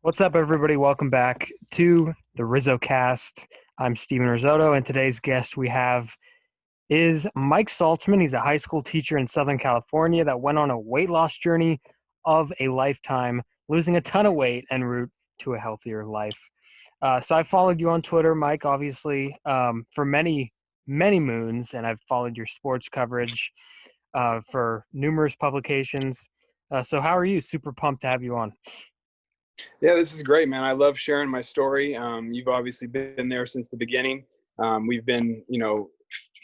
What's up, everybody? Welcome back to the RizzoCast. I'm Steven Rissotto, and today's guest we have is Mike Saltzman. He's a high school teacher in Southern California that went on a weight loss journey of a lifetime, losing a ton of weight en route to a healthier life. So I followed you on Twitter, Mike, obviously, for many, many moons, and I've followed your sports coverage for numerous publications. So how are you? Super pumped to have you on. Yeah, this is great, man. I love sharing my story. You've obviously been there since the beginning. We've been,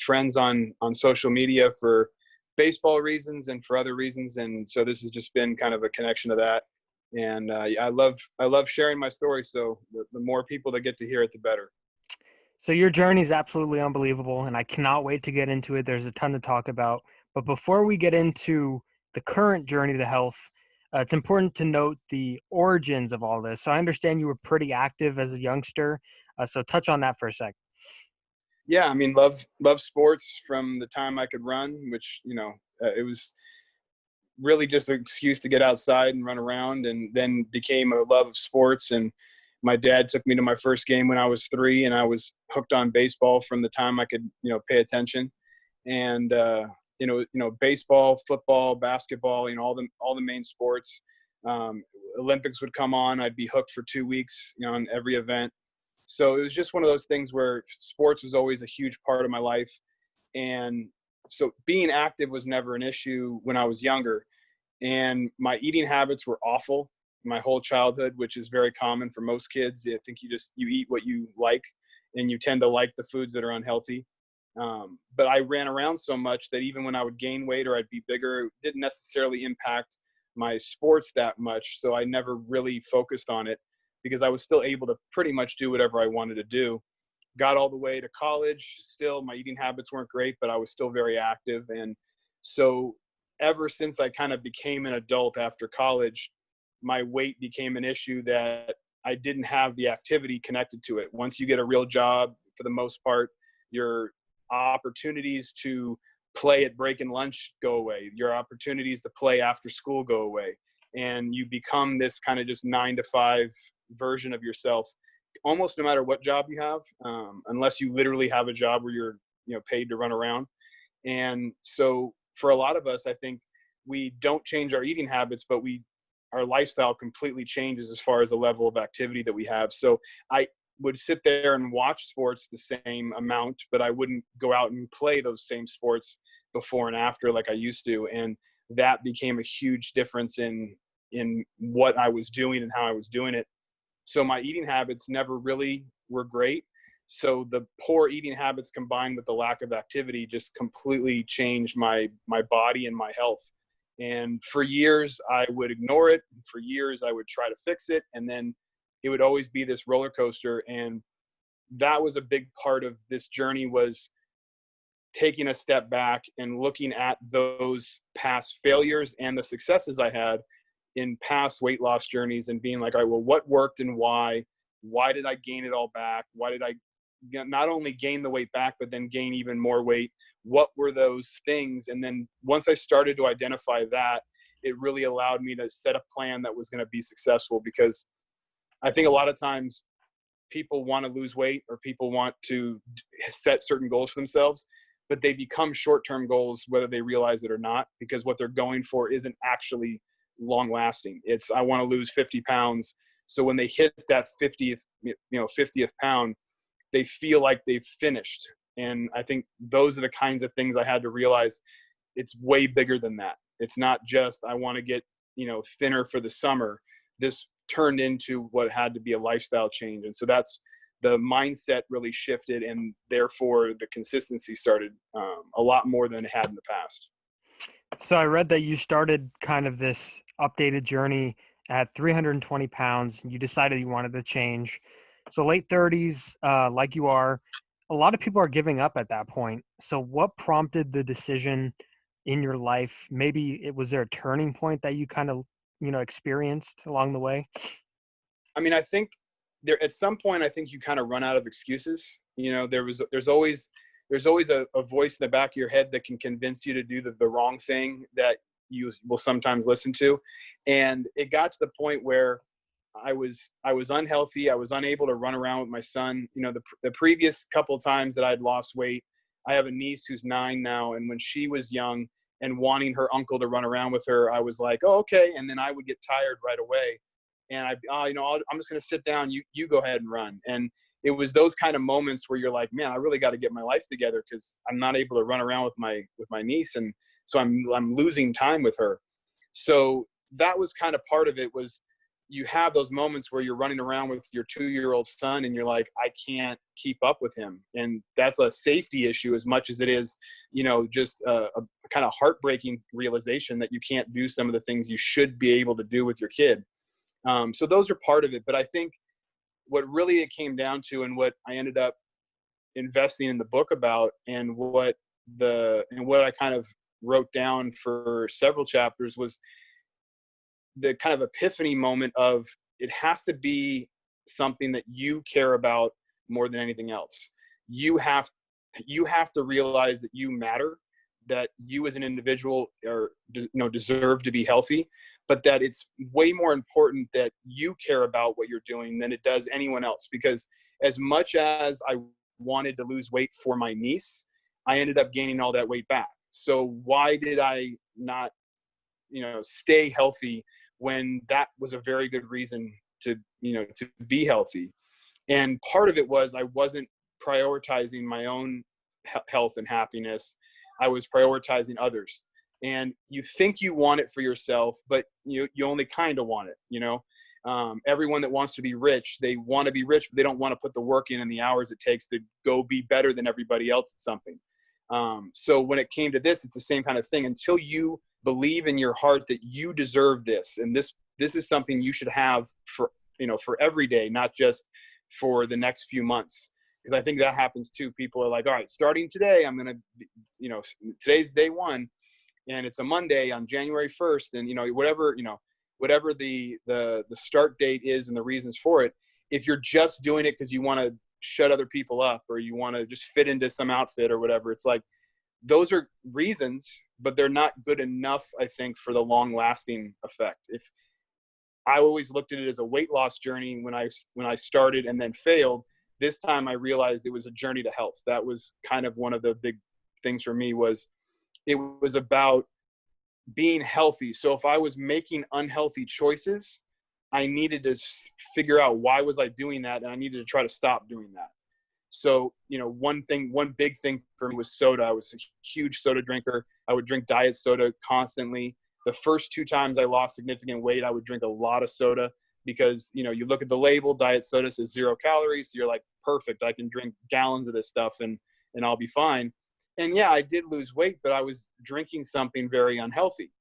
friends on social media for baseball reasons and for other reasons, and so this has just been kind of a connection to that. And I love sharing my story. So the more people that get to hear it, the better. So your journey is absolutely unbelievable, and I cannot wait to get into it. There's a ton to talk about. But before we get into the current journey to health, it's important to note the origins of all this. So I understand you were pretty active as a youngster. So touch on that for a sec. Yeah, I mean, love sports from the time I could run, which it was really just an excuse to get outside and run around, and then became a love of sports. And my dad took me to my first game when I was 3, and I was hooked on baseball from the time I could, pay attention. And baseball, football, basketball, all the main sports. Olympics would come on, I'd be hooked for 2 weeks, on every event. So it was just one of those things where sports was always a huge part of my life. And so being active was never an issue when I was younger. And my eating habits were awful my whole childhood, which is very common for most kids. I think you eat what you like, and you tend to like the foods that are unhealthy. But I ran around so much that even when I would gain weight or I'd be bigger, it didn't necessarily impact my sports that much. So I never really focused on it because I was still able to pretty much do whatever I wanted to do. Got all the way to college. Still, my eating habits weren't great, but I was still very active. And so ever since I kind of became an adult after college, my weight became an issue that I didn't have the activity connected to it. Once you get a real job, for the most part, your opportunities to play at break and lunch go away. Your opportunities to play after school go away. And you become this kind of just 9 to 5 version of yourself, almost no matter what job you have, unless you literally have a job where you're, paid to run around. And so for a lot of us, I think we don't change our eating habits, but our lifestyle completely changes as far as the level of activity that we have. So I would sit there and watch sports the same amount, but I wouldn't go out and play those same sports before and after like I used to. And that became a huge difference in what I was doing and how I was doing it. So my eating habits never really were great. So the poor eating habits combined with the lack of activity just completely changed my body and my health. And for years I would ignore it. For years I would try to fix it. And then it would always be this roller coaster. And that was a big part of this journey, was taking a step back and looking at those past failures and the successes I had in past weight loss journeys and being like, all right, well, what worked and why? Why did I gain it all back? Why did I not only gain the weight back, but then gain even more weight? What were those things? And then once I started to identify that, it really allowed me to set a plan that was going to be successful, because I think a lot of times people want to lose weight or people want to set certain goals for themselves, but they become short-term goals whether they realize it or not, because what they're going for isn't actually long lasting. It's, I want to lose 50 pounds. So when they hit that 50th pound, they feel like they've finished. And I think those are the kinds of things I had to realize. It's way bigger than that. It's not just, I want to get, thinner for the summer. This turned into what had to be a lifestyle change. And so that's, the mindset really shifted, and therefore the consistency started a lot more than it had in the past. So I read that you started kind of this updated journey at 320 pounds. You decided you wanted to change. So late 30s, like you are, a lot of people are giving up at that point. So what prompted the decision in your life? Maybe was there a turning point that you kind of, experienced along the way? I mean, I think there, at some point, I think you kind of run out of excuses. There's always a voice in the back of your head that can convince you to do the wrong thing that you will sometimes listen to. And it got to the point where I was unhealthy. I was unable to run around with my son. You know, the previous couple of times that I'd lost weight, I have a niece who's 9 now, and when she was young and wanting her uncle to run around with her, I was like, oh, okay. And then I would get tired right away, and I'm just gonna sit down. You go ahead and run. And it was those kind of moments where you're like, man, I really got to get my life together because I'm not able to run around with my niece, and so I'm losing time with her. So that was kind of part of it. Was you have those moments where you're running around with your 2-year-old son and you're like, I can't keep up with him. And that's a safety issue as much as it is, just a kind of heartbreaking realization that you can't do some of the things you should be able to do with your kid. So those are part of it. But I think what really it came down to, and what I ended up investing in the book about, and what I kind of wrote down for several chapters, was the kind of epiphany moment of, it has to be something that you care about more than anything else. You have to realize that you matter, that you as an individual deserve to be healthy, but that it's way more important that you care about what you're doing than it does anyone else. Because as much as I wanted to lose weight for my niece, I ended up gaining all that weight back. So why did I not, stay healthy when that was a very good reason to be healthy? And part of it was I wasn't prioritizing my own health and happiness. I was prioritizing others. And you think you want it for yourself, but you only kind of want it. Everyone that wants to be rich, they want to be rich, but they don't want to put the work in and the hours it takes to go be better than everybody else at something. So when it came to this, it's the same kind of thing. Until you believe in your heart that you deserve this, and this is something you should have for every day, not just for the next few months. Because I think that happens too. People are like, all right, starting today, I'm going to, today's day one, and it's a Monday on January 1st. And, whatever the start date is and the reasons for it, if you're just doing it because you want to shut other people up, or you want to just fit into some outfit or whatever, it's like, those are reasons, but they're not good enough, I think, for the long lasting effect. If I always looked at it as a weight loss journey when I started and then failed, this time I realized it was a journey to health. That was kind of one of the big things for me. It was about being healthy. So if I was making unhealthy choices, I needed to figure out why was I doing that, and I needed to try to stop doing that. So, one big thing for me was soda. I was a huge soda drinker. I would drink diet soda constantly. The first 2 times I lost significant weight, I would drink a lot of soda because, you look at the label, diet soda says 0 calories. So you're like, perfect, I can drink gallons of this stuff and I'll be fine. And yeah, I did lose weight, but I was drinking something very unhealthy.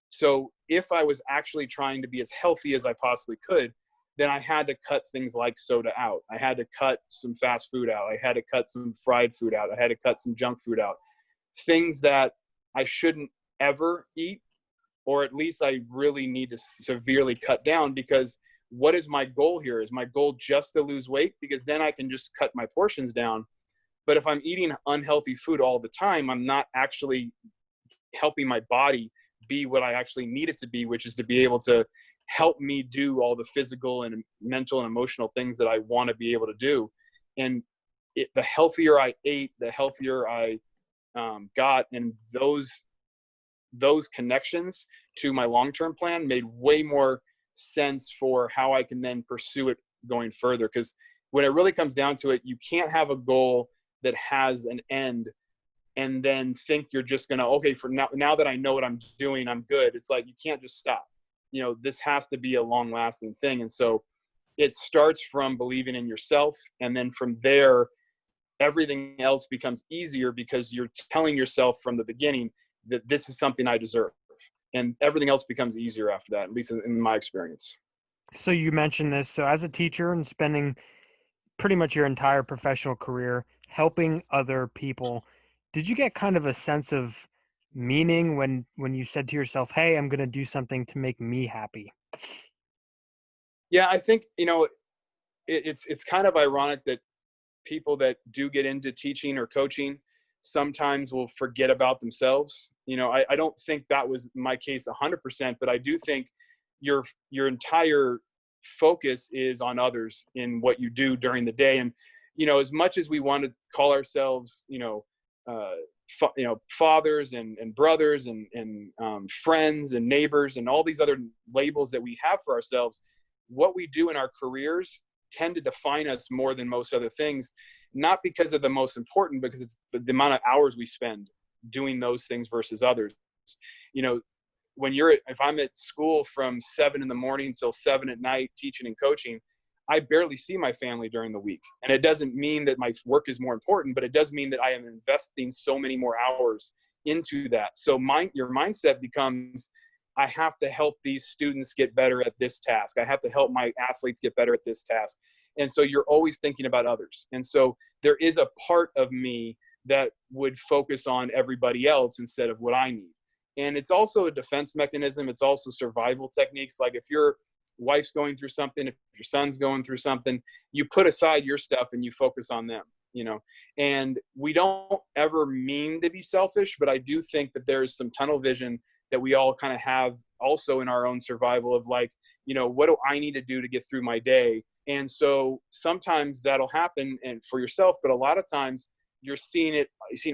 So if I was actually trying to be as healthy as I possibly could, then I had to cut things like soda out. I had to cut some fast food out. I had to cut some fried food out. I had to cut some junk food out. Things that I shouldn't ever eat, or at least I really need to severely cut down. Because what is my goal here? Is my goal just to lose weight? Because then I can just cut my portions down. But if I'm eating unhealthy food all the time, I'm not actually helping my body be what I actually need it to be, which is to be able to help me do all the physical and mental and emotional things that I want to be able to do. And the healthier I ate, the healthier I got. And those connections to my long-term plan made way more sense for how I can then pursue it going further. Because when it really comes down to it, you can't have a goal that has an end and then think you're just going to, okay, for now that I know what I'm doing, I'm good. It's like, you can't just stop. This has to be a long lasting thing. And so it starts from believing in yourself. And then from there, everything else becomes easier because you're telling yourself from the beginning that this is something I deserve. And everything else becomes easier after that, at least in my experience. So you mentioned this. So as a teacher and spending pretty much your entire professional career helping other people, did you get kind of a sense of meaning when you said to yourself, hey, I'm going to do something to make me happy? Yeah, I think, it's kind of ironic that people that do get into teaching or coaching sometimes will forget about themselves. I don't think that was my case 100%, but I do think your entire focus is on others in what you do during the day. And, as much as we want to call ourselves, fathers and brothers and friends and neighbors and all these other labels that we have for ourselves, what we do in our careers tend to define us more than most other things, not because of the most important, because it's the amount of hours we spend doing those things versus others. If I'm at school from 7 a.m. till 7 p.m. teaching and coaching, I barely see my family during the week. And it doesn't mean that my work is more important, but it does mean that I am investing so many more hours into that. So your mindset becomes, I have to help these students get better at this task. I have to help my athletes get better at this task. And so you're always thinking about others. And so there is a part of me that would focus on everybody else instead of what I need. And it's also a defense mechanism. It's also survival techniques. Like if your wife's going through something, if your son's going through something, you put aside your stuff and you focus on them, and we don't ever mean to be selfish, but I do think that there's some tunnel vision that we all kind of have also in our own survival of like, what do I need to do to get through my day? And so sometimes that'll happen and for yourself, but a lot of times you're seeing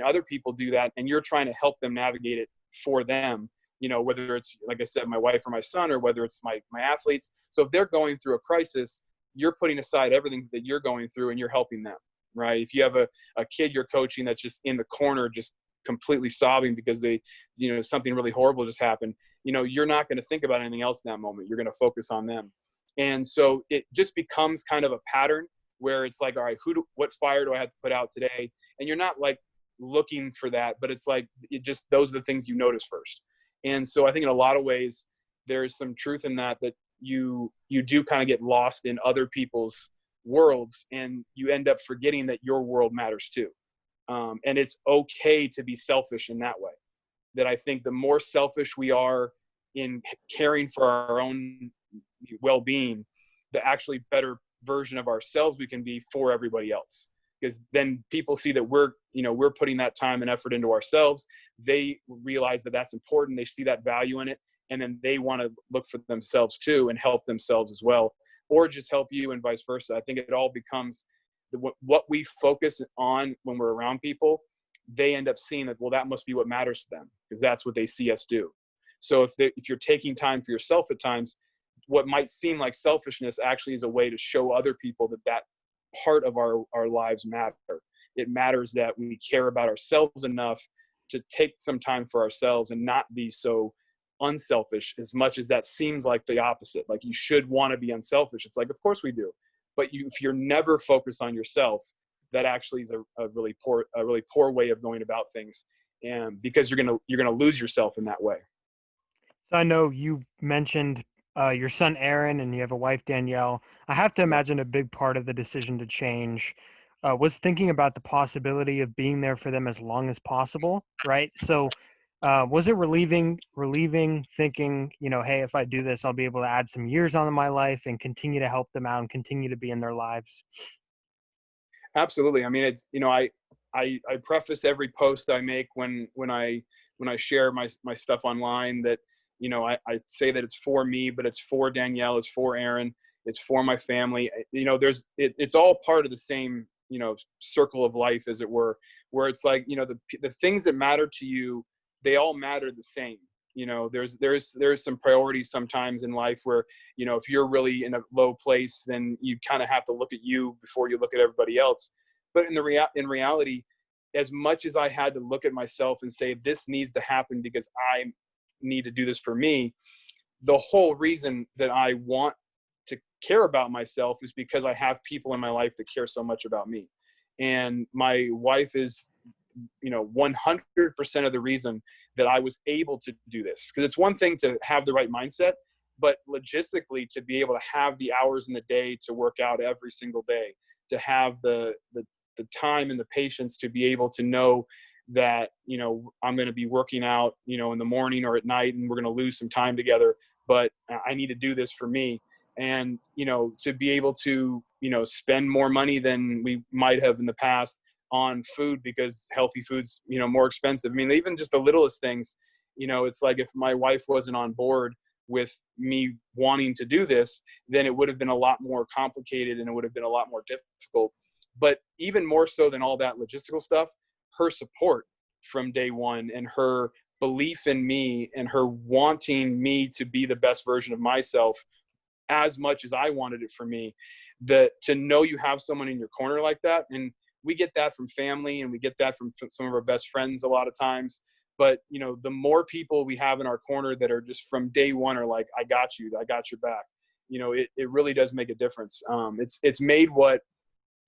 other people do that and you're trying to help them navigate it for them, whether it's, like I said, my wife or my son, or whether it's my athletes. So if they're going through a crisis, you're putting aside everything that you're going through and you're helping them, right? If you have a kid you're coaching that's just in the corner, just completely sobbing because they, something really horrible just happened, you're not going to think about anything else in that moment. You're going to focus on them. And so it just becomes kind of a pattern where it's like, all right, what fire do I have to put out today? And you're not like looking for that, but it's like, those are the things you notice first. And so I think in a lot of ways, there's some truth in that you do kind of get lost in other people's worlds and you end up forgetting that your world matters too. And it's okay to be selfish in that way. That I think the more selfish we are in caring for our own well-being, the actually better version of ourselves we can be for everybody else. Because then people see that we're putting that time and effort into ourselves. They realize that that's important. They see that value in it. And then they want to look for themselves too and help themselves as well, or just help you and vice versa. I think it all becomes what we focus on when we're around people. They end up seeing that, well, that must be what matters to them because that's what they see us do. So if you're taking time for yourself at times, what might seem like selfishness actually is a way to show other people that part of our lives matter. It matters that we care about ourselves enough to take some time for ourselves and not be so unselfish, as much as that seems like the opposite. Like you should want to be unselfish. It's like, of course we do. But if you're never focused on yourself, that actually is a really poor way of going about things. And because you're gonna lose yourself in that way. So I know you mentioned your son Aaron and you have a wife Danielle. I have to imagine a big part of the decision to change was thinking about the possibility of being there for them as long as possible, right? So was it relieving thinking, hey, if I do this, I'll be able to add some years onto my life and continue to help them out and continue to be in their lives? Absolutely. I mean, it's, I preface every post I make when I share my stuff online that, I say that it's for me, but it's for Danielle, it's for Aaron, it's for my family. It's all part of the same, circle of life, as it were, where it's like, the things that matter to you, they all matter the same. There's some priorities sometimes in life where, if you're really in a low place, then you kind of have to look at you before you look at everybody else. But in reality, as much as I had to look at myself and say, this needs to happen because I need to do this for me, the whole reason that I want to care about myself is because I have people in my life that care so much about me. And my wife is, 100% of the reason that I was able to do this. Because it's one thing to have the right mindset, but logistically to be able to have the hours in the day to work out every single day, to have the time and the patience to be able to know that, I'm going to be working out, in the morning or at night, and we're going to lose some time together, but I need to do this for me. And, to be able to, spend more money than we might have in the past on food, because healthy food's, more expensive. I mean, even just the littlest things, it's like if my wife wasn't on board with me wanting to do this, then it would have been a lot more complicated and it would have been a lot more difficult. But even more so than all that logistical stuff, her support from day one and her belief in me and her wanting me to be the best version of myself as much as I wanted it for me, that to know you have someone in your corner like that. And we get that from family and we get that from some of our best friends a lot of times. But, you know, the more people we have in our corner that are just from day one are like, I got you, I got your back. You know, it really does make a difference. It's made what,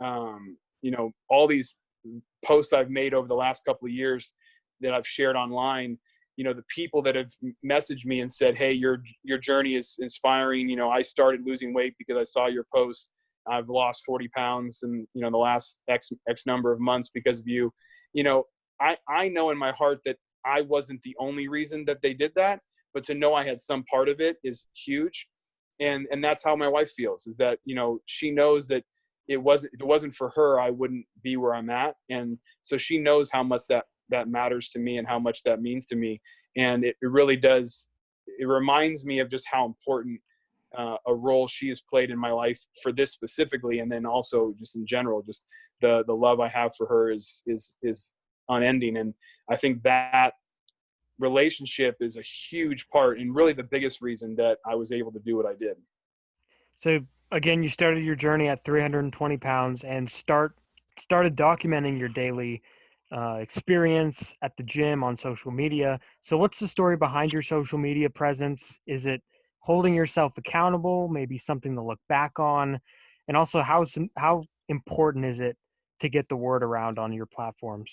you know, all these posts I've made over the last couple of years that I've shared online, you know, the people that have messaged me and said, hey, your journey is inspiring. You know, I started losing weight because I saw your post. I've lost 40 pounds in, you know, the last X number of months because of you. You know, I know in my heart that I wasn't the only reason that they did that, but to know I had some part of it is huge. And that's how my wife feels, is that, you know, she knows that if it wasn't for her, I wouldn't be where I'm at. And so she knows how much that matters to me and how much that means to me. And it really does. It reminds me of just how important a role she has played in my life for this specifically. And then also just in general, just the love I have for her is unending. And I think that relationship is a huge part and really the biggest reason that I was able to do what I did. So again, you started your journey at 320 pounds and started documenting your daily experience at the gym on social media. So what's the story behind your social media presence? Is it holding yourself accountable, maybe something to look back on? And also how important is it to get the word around on your platforms?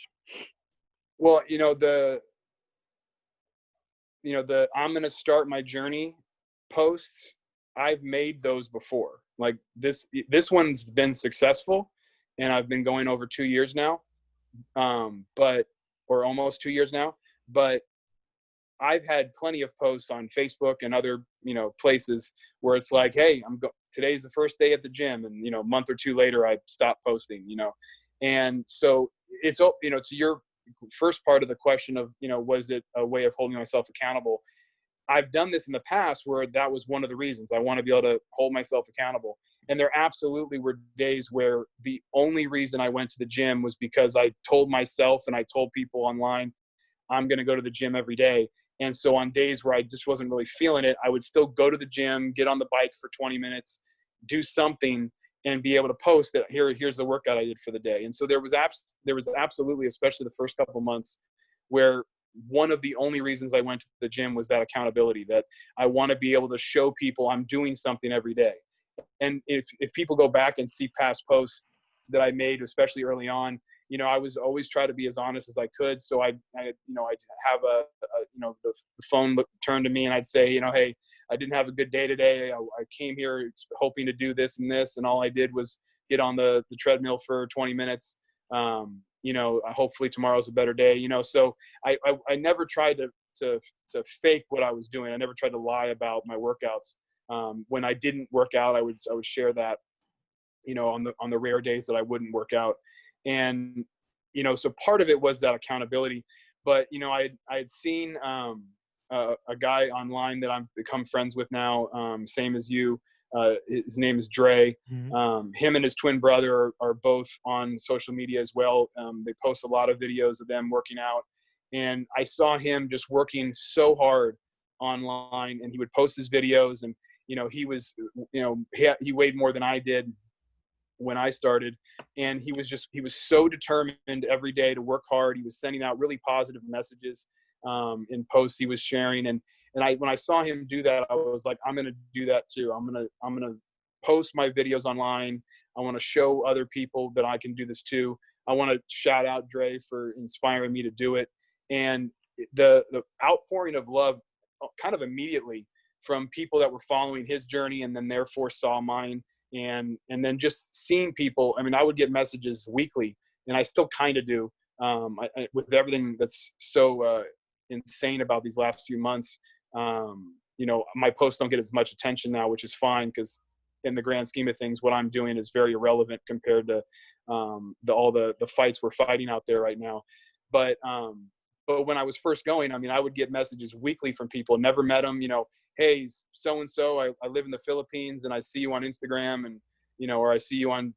Well, you know, I'm going to start my journey posts, I've made those before. Like this one's been successful and I've been going over 2 years now. Or almost 2 years now, but I've had plenty of posts on Facebook and other, you know, places where it's like, hey, today's the first day at the gym. And, you know, a month or two later, I stopped posting, you know? And so it's, you know, to your first part of the question of, you know, was it a way of holding myself accountable? I've done this in the past where that was one of the reasons. I want to be able to hold myself accountable. And there absolutely were days where the only reason I went to the gym was because I told myself and I told people online, I'm going to go to the gym every day. And so on days where I just wasn't really feeling it, I would still go to the gym, get on the bike for 20 minutes, do something, and be able to post that here's the workout I did for the day. And so there was absolutely, especially the first couple of months, where one of the only reasons I went to the gym was that accountability, that I want to be able to show people I'm doing something every day. And if people go back and see past posts that I made, especially early on, you know, I was always try to be as honest as I could. So I'd have the phone turned to me and I'd say, you know, hey, I didn't have a good day today. I came here hoping to do this and this, and all I did was get on the treadmill for 20 minutes. You know, hopefully tomorrow's a better day, you know? So I never tried to fake what I was doing. I never tried to lie about my workouts. When I didn't work out, I would share that, you know, on the rare days that I wouldn't work out. And, you know, so part of it was that accountability, but, you know, I had seen, a guy online that I've become friends with now, same as you, his name is Dre. Mm-hmm. Him and his twin brother are both on social media as well. They post a lot of videos of them working out, and I saw him just working so hard online, and he would post his videos, and, you know, he was, you know, he weighed more than I did when I started, and he was so determined every day to work hard. He was sending out really positive messages in posts he was sharing, and when I saw him do that, I was like, I'm going to do that too. I'm going to post my videos online. I want to show other people that I can do this too. I want to shout out Dre for inspiring me to do it. And the outpouring of love kind of immediately from people that were following his journey and then therefore saw mine. And then just seeing people, I mean, I would get messages weekly, and I still kind of do, with everything that's so insane about these last few months. You know, my posts don't get as much attention now, which is fine, because in the grand scheme of things, what I'm doing is very irrelevant compared to all the fights we're fighting out there right now. But when I was first going, I mean, I would get messages weekly from people, never met them, you know, hey, so-and-so, I live in the Philippines and I see you on Instagram, and, or I see you on,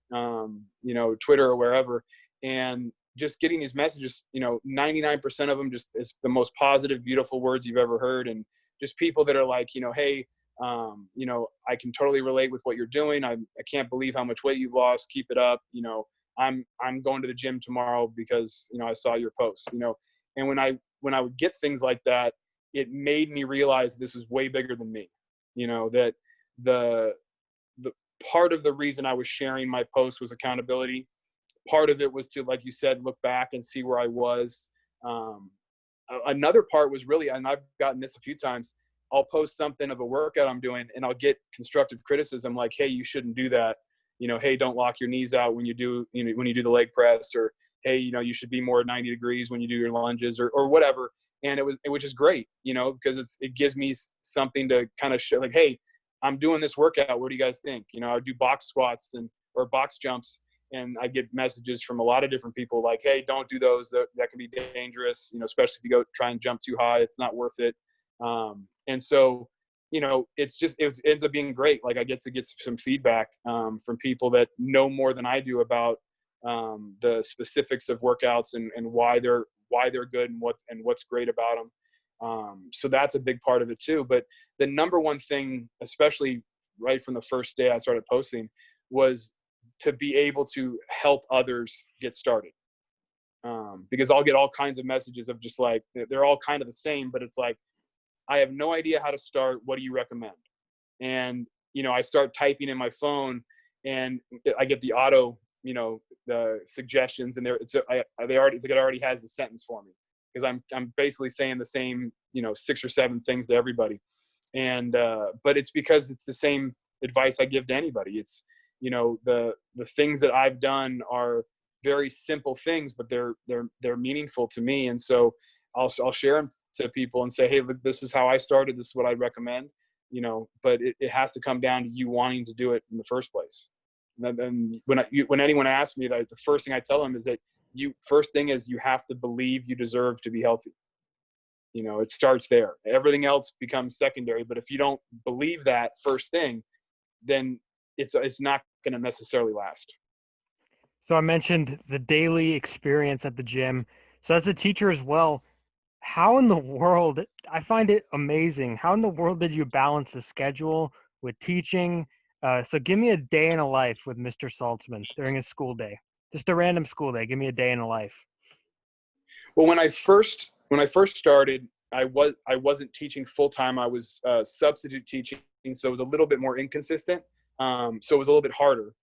Twitter or wherever. And just getting these messages, 99% of them just is the most positive, beautiful words you've ever heard. And just people that are like, hey, I can totally relate with what you're doing. I can't believe how much weight you've lost. Keep it up. I'm going to the gym tomorrow because, I saw your post, and when I would get things like that, it made me realize this was way bigger than me, that the part of the reason I was sharing my post was accountability. Part of it was to, like you said, look back and see where I was. Another part was really, and I've gotten this a few times, I'll post something of a workout I'm doing and I'll get constructive criticism like, hey, you shouldn't do that. Hey, don't lock your knees out when you do, when you do the leg press, or, hey, you should be more 90 degrees when you do your lunges, or whatever. And which is great, because it gives me something to kind of show, like, hey, I'm doing this workout. What do you guys think? I do box squats or box jumps, and I get messages from a lot of different people like, hey, don't do those. That can be dangerous, especially if you go try and jump too high. It's not worth it. And so, it ends up being great. Like, I get to get some feedback from people that know more than I do about the specifics of workouts and why they're good and what's great about them. So that's a big part of it too. But the number one thing, especially right from the first day I started posting, was to be able to help others get started. Because I'll get all kinds of messages of just like, they're all kind of the same, but it's like, I have no idea how to start. What do you recommend? And, I start typing in my phone and I get the auto, the suggestions, and it already has the sentence for me, because I'm basically saying the same, 6 or 7 things to everybody. And, but it's because it's the same advice I give to anybody. It's, the things that I've done are very simple things, but they're meaningful to me. And so I'll share them to people and say, hey, look, this is how I started. This is what I recommend, but it has to come down to you wanting to do it in the first place. And then when anyone asks me that, the first thing I tell them is that first thing is you have to believe you deserve to be healthy. It starts there. Everything else becomes secondary. But if you don't believe that first thing, then it's not going to necessarily last. So I mentioned the daily experience at the gym. So as a teacher as well, how in the world, I find it amazing, how in the world did you balance the schedule with teaching? So give me a day in a life with Mr. Saltzman during a school day. Just a random school day. Give me a day in a life. Well, when I first started, I wasn't teaching full time. I was substitute teaching, so it was a little bit more inconsistent. So it was a little bit harder.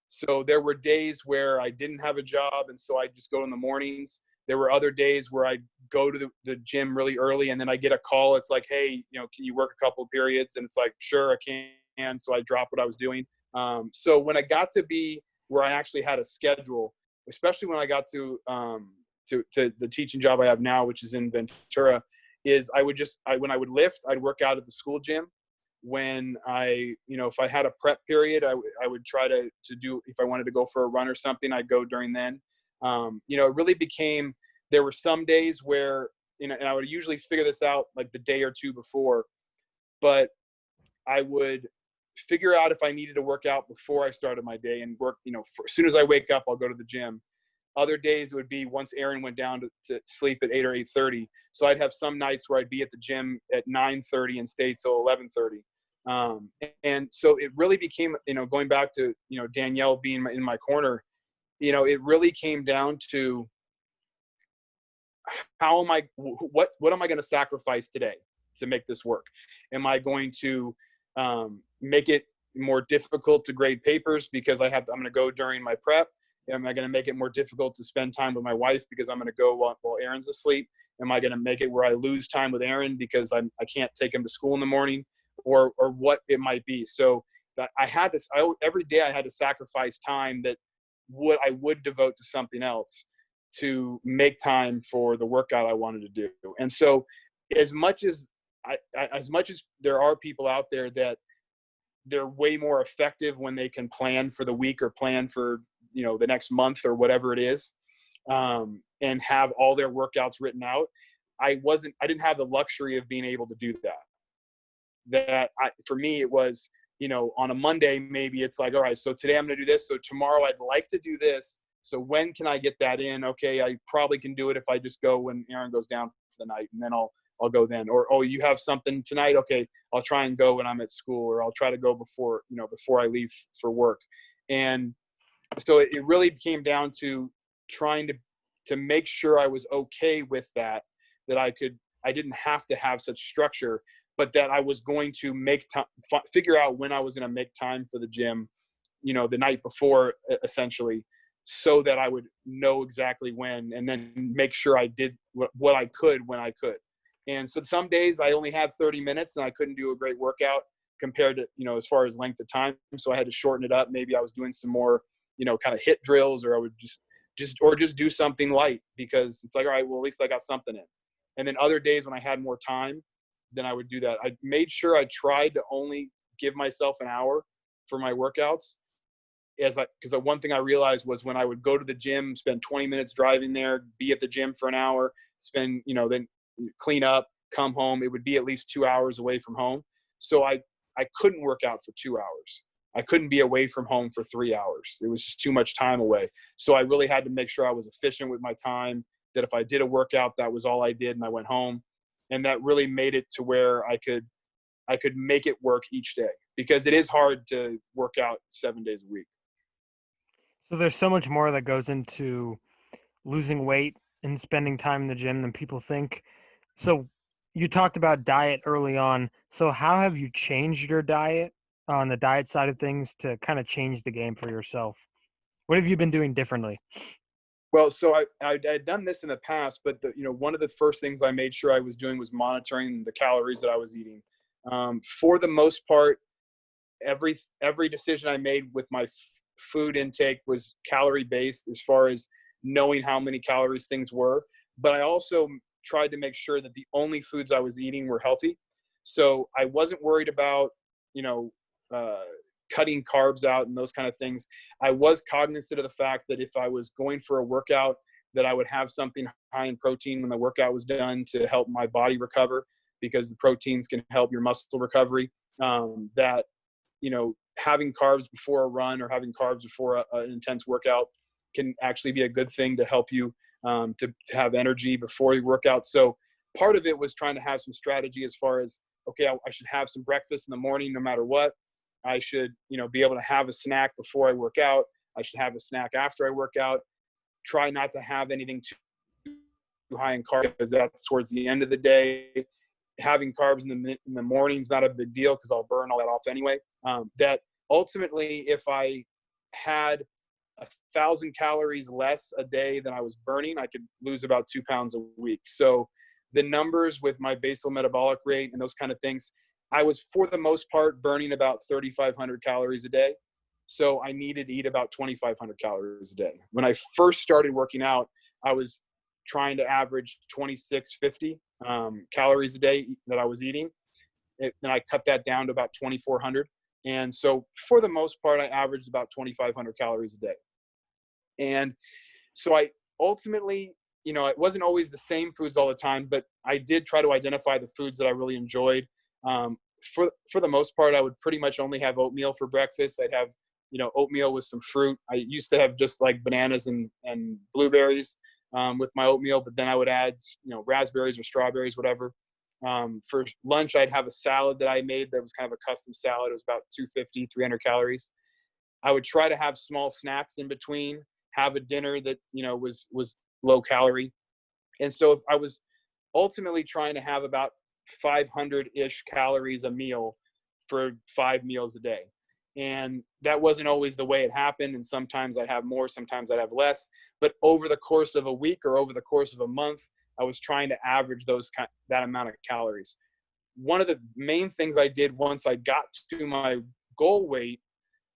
So there were days where I didn't have a job, and so I'd just go in the mornings. There were other days where I'd go to the gym really early, and then I get a call. It's like, hey, can you work a couple of periods? And it's like, sure, I can. So I dropped what I was doing. So when I got to be where I actually had a schedule, especially when I got to the teaching job I have now, which is in Ventura, is when I would lift, I'd work out at the school gym. When if I had a prep period, I would try to do, if I wanted to go for a run or something, I'd go during then. It really became, there were some days where, and I would usually figure this out like the day or two before, but I would figure out if I needed to work out before I started my day and work, as soon as I wake up, I'll go to the gym. Other days it would be once Aaron went down to sleep at 8 or 8:30. So I'd have some nights where I'd be at the gym at 9:30 and stay till 11:30. And so it really became, going back to, Danielle being in my corner, it really came down to what am I going to sacrifice today to make this work? Am I going to make it more difficult to grade papers because I'm going to go during my prep? Am I going to make it more difficult to spend time with my wife because I'm going to go while Aaron's asleep? Am I going to make it where I lose time with Aaron because I can't take him to school in the morning, or what it might be? So that every day I had to sacrifice time that I would devote to something else to make time for the workout I wanted to do. And so as much as there are people out there that they're way more effective when they can plan for the week or plan for, the next month or whatever it is, and have all their workouts written out. I didn't have the luxury of being able to do that. that for me, it was, on a Monday, maybe it's like, all right, so today I'm going to do this. So tomorrow I'd like to do this. So when can I get that in? Okay, I probably can do it if I just go when Aaron goes down for the night, and then I'll go then. Or, oh, you have something tonight? Okay, I'll try and go when I'm at school, or I'll try to go before I leave for work. And so it really came down to trying to make sure I was okay with that I didn't have to have such structure, but that I was going to make time, figure out when I was going to make time for the gym, the night before, essentially, so that I would know exactly when, and then make sure I did what I could when I could. And so some days I only had 30 minutes and I couldn't do a great workout compared to, as far as length of time. So I had to shorten it up. Maybe I was doing some more, kind of hit drills, or I would just do something light, because it's like, all right, well, at least I got something in. And then other days when I had more time, then I would do that. I made sure I tried to only give myself an hour for my workouts, because one thing I realized was when I would go to the gym, spend 20 minutes driving there, be at the gym for an hour, spend, then clean up, come home, it would be at least 2 hours away from home. So I couldn't work out for 2 hours. I couldn't be away from home for 3 hours. It was just too much time away. So I really had to make sure I was efficient with my time, that if I did a workout, that was all I did, and I went home. And that really made it to where I could make it work each day, because it is hard to work out 7 days a week. So there's so much more that goes into losing weight and spending time in the gym than people think. So you talked about diet early on. So how have you changed your diet on the diet side of things to kind of change the game for yourself? What have you been doing differently? Well, so I'd done this in the past, but one of the first things I made sure I was doing was monitoring the calories that I was eating. For the most part, every decision I made with my food intake was calorie based, as far as knowing how many calories things were. But I also tried to make sure that the only foods I was eating were healthy. So I wasn't worried about, cutting carbs out and those kind of things. I was cognizant of the fact that if I was going for a workout, that I would have something high in protein when the workout was done to help my body recover, because the proteins can help your muscle recovery. That, having carbs before a run or having carbs before an intense workout can actually be a good thing to help you to have energy before your workout. So part of it was trying to have some strategy as far as, okay, I should have some breakfast in the morning no matter what. I should, be able to have a snack before I work out. I should have a snack after I work out. Try not to have anything too high in carbs, because that's towards the end of the day. Having carbs in the morning is not a big deal, because I'll burn all that off anyway. That ultimately, if I had 1,000 calories less a day than I was burning, I could lose about 2 pounds a week. So the numbers with my basal metabolic rate and those kind of things, I was, for the most part, burning about 3,500 calories a day. So I needed to eat about 2,500 calories a day. When I first started working out, I was trying to average 2,650 calories a day that I was eating. And I cut that down to about 2,400. And so for the most part, I averaged about 2,500 calories a day. And so I ultimately, it wasn't always the same foods all the time, but I did try to identify the foods that I really enjoyed. For the most part, I would pretty much only have oatmeal for breakfast. I'd have, oatmeal with some fruit. I used to have just like bananas and blueberries with my oatmeal, but then I would add, raspberries or strawberries, whatever. For lunch, I'd have a salad that I made that was kind of a custom salad. It was about 250, 300 calories. I would try to have small snacks in between, have a dinner that, was low calorie. And so I was ultimately trying to have about 500-ish calories a meal for 5 meals a day. And that wasn't always the way it happened. And sometimes I'd have more, sometimes I'd have less. But over the course of a week or over the course of a month, I was trying to average that amount of calories. One of the main things I did once I got to my goal weight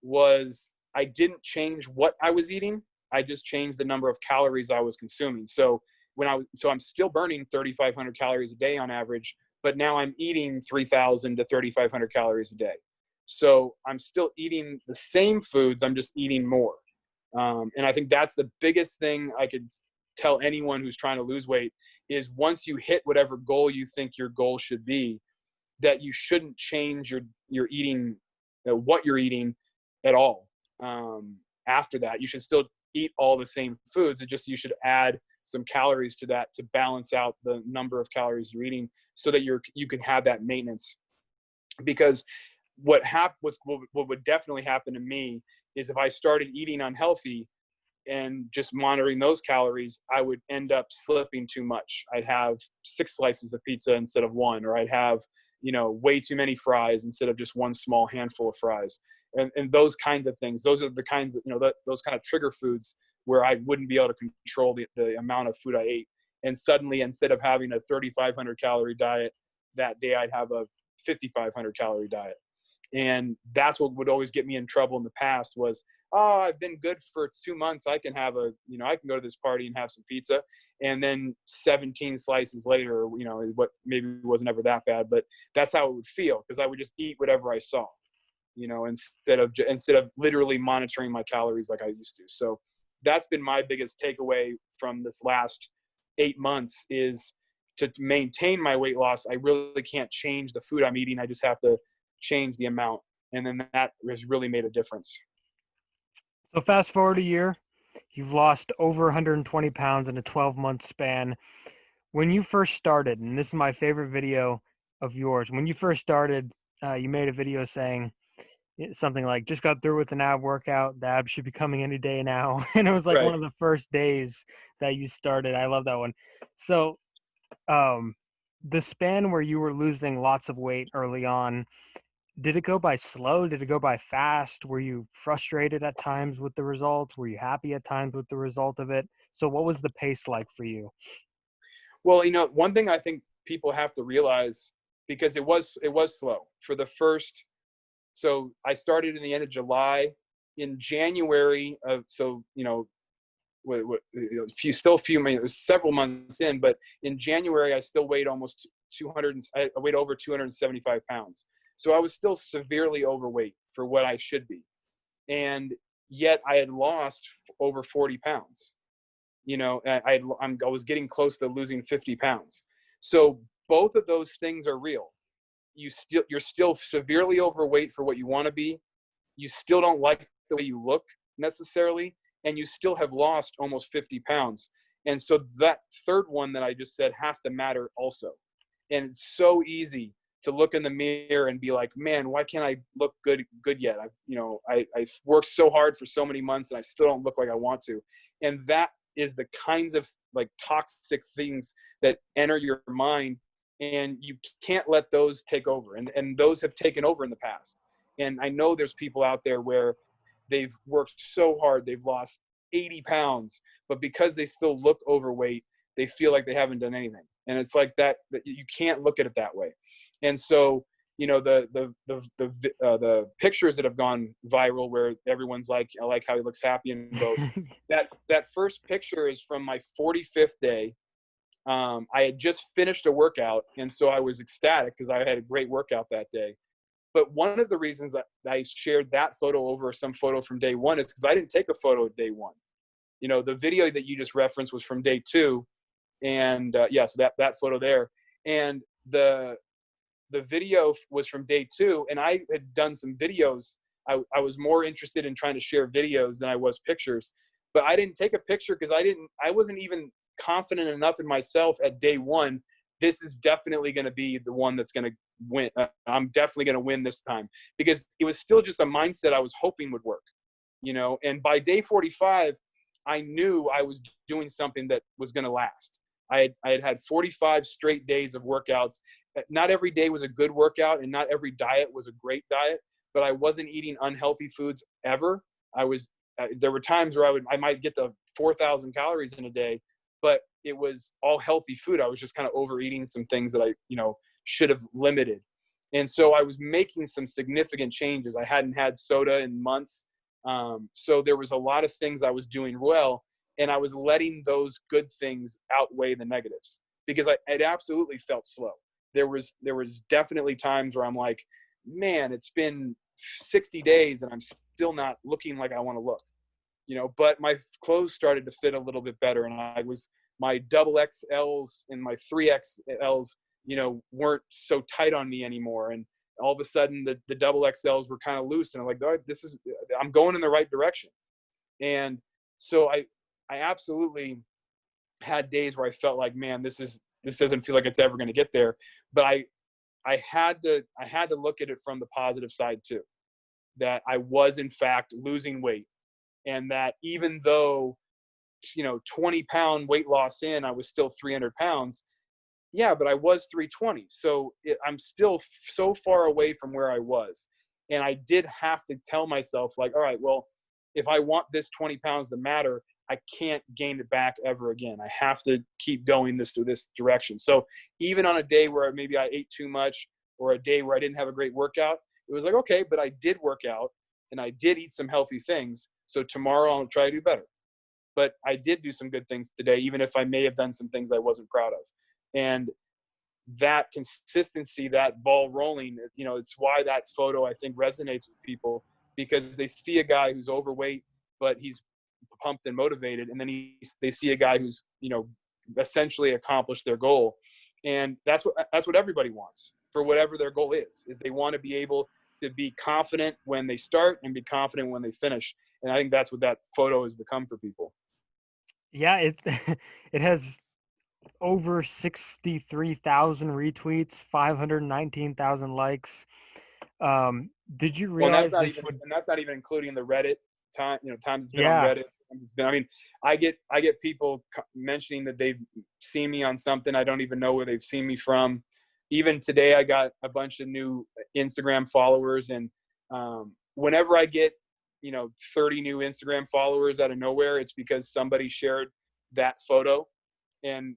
was I didn't change what I was eating. I just changed the number of calories I was consuming. So I'm still burning 3,500 calories a day on average, but now I'm eating 3,000 to 3,500 calories a day. So I'm still eating the same foods. I'm just eating more. And I think that's the biggest thing I could tell anyone who's trying to lose weight is once you hit whatever goal you think your goal should be, that you shouldn't change your eating, what you're eating at all. After that, you should still eat all the same foods. It just, you should add some calories to that to balance out the number of calories you're eating, so that you can have that maintenance. Because what would definitely happen to me is if I started eating unhealthy and just monitoring those calories, I would end up slipping too much. I'd have 6 slices of pizza instead of 1, or I'd have, way too many fries instead of just one small handful of fries. And those kinds of things, those are the kinds of, those kind of trigger foods where I wouldn't be able to control the amount of food I ate. And suddenly, instead of having a 3,500 calorie diet that day, I'd have a 5,500 calorie diet. And that's what would always get me in trouble in the past was, oh, I've been good for 2 months. I can have I can go to this party and have some pizza. And then 17 slices later, what maybe wasn't ever that bad, but that's how it would feel, because I would just eat whatever I saw, instead of literally monitoring my calories like I used to. So that's been my biggest takeaway from this last 8 months, is to maintain my weight loss. I really can't change the food I'm eating. I just have to change the amount. And then that has really made a difference. So fast forward a year, you've lost over 120 pounds in a 12-month span. When you first started, and this is my favorite video of yours, when you first started, you made a video saying something like, just got through with an ab workout, the abs should be coming any day now. And it was like Right. one of the first days that you started. I love that one. So the span where you were losing lots of weight early on, did it go by slow? Did it go by fast? Were you frustrated at times with the result? Were you happy at times with the result of it? So what was the pace like for you? Well, one thing I think people have to realize, because it was slow for the first. So I started in the end of July. In January of, it was several months in, but in January I still weighed almost 200. I weighed over 275 pounds. So I was still severely overweight for what I should be, and yet I had lost over 40 pounds. I was getting close to losing 50 pounds. So both of those things are real. You're still severely overweight for what you want to be. You still don't like the way you look necessarily, and you still have lost almost 50 pounds. And so that third one that I just said has to matter also. And it's so easy to look in the mirror and be like, man, why can't I look good yet? I've worked so hard for so many months and I still don't look like I want to. And that is the kinds of like toxic things that enter your mind, and you can't let those take over. And those have taken over in the past. And I know there's people out there where they've worked so hard, they've lost 80 pounds, but because they still look overweight, they feel like they haven't done anything. And it's like that you can't look at it that way. And so, the pictures that have gone viral where everyone's like, I like how he looks happy in both. that first picture is from my 45th day. I had just finished a workout, and so I was ecstatic because I had a great workout that day. But one of the reasons that I shared that photo over some photo from day one is because I didn't take a photo of day one. The video that you just referenced was from day 2. And so that photo there. And the video was from day 2. And I had done some videos. I was more interested in trying to share videos than I was pictures. But I didn't take a picture because I wasn't even confident enough in myself at day 1. This is definitely going to be the one that's going to win. I'm definitely going to win this time, because it was still just a mindset I was hoping would work, and by day 45, I knew I was doing something that was going to last. I had 45 straight days of workouts. Not every day was a good workout, and not every diet was a great diet, but I wasn't eating unhealthy foods ever. There were times where I might get to 4,000 calories in a day, but it was all healthy food. I was just kind of overeating some things that I, should have limited. And so I was making some significant changes. I hadn't had soda in months. So there was a lot of things I was doing well, and I was letting those good things outweigh the negatives, because it absolutely felt slow. There was definitely times where I'm like, man, it's been 60 days and I'm still not looking like I want to look, but my clothes started to fit a little bit better. And my double XLs and my 3XLs, weren't so tight on me anymore. And all of a sudden the double XLs were kind of loose, and I'm like, oh, I'm going in the right direction. And so I absolutely had days where I felt like, man, this doesn't feel like it's ever going to get there. But I had to look at it from the positive side too, that I was in fact losing weight, and that even though 20-pound weight loss in, I was still 300 pounds. Yeah, but I was 320. So I'm still so far away from where I was. And I did have to tell myself, like, all right, well, if I want this 20 pounds to matter, I can't gain it back ever again. I have to keep going this direction. So even on a day where maybe I ate too much, or a day where I didn't have a great workout, it was like, okay, but I did work out and I did eat some healthy things. So tomorrow I'll try to do better. But I did do some good things today, even if I may have done some things I wasn't proud of. And that consistency, that ball rolling, it's why that photo, I think, resonates with people, because they see a guy who's overweight, but he's pumped and motivated. And then they see a guy who's, essentially accomplished their goal. And that's what everybody wants for whatever their goal is they want to be able to be confident when they start and be confident when they finish. And I think that's what that photo has become for people. Yeah, it it has over 63,000 retweets, 519,000 likes. Did you Well, and realize this would? that's not even including the Reddit time. Times it's been on Yeah, Reddit. I mean, I get people mentioning that they've seen me on something I don't even know where they've seen me from. Even today, I got a bunch of new Instagram followers, and whenever I get 30 new Instagram followers out of nowhere, it's because somebody shared that photo, and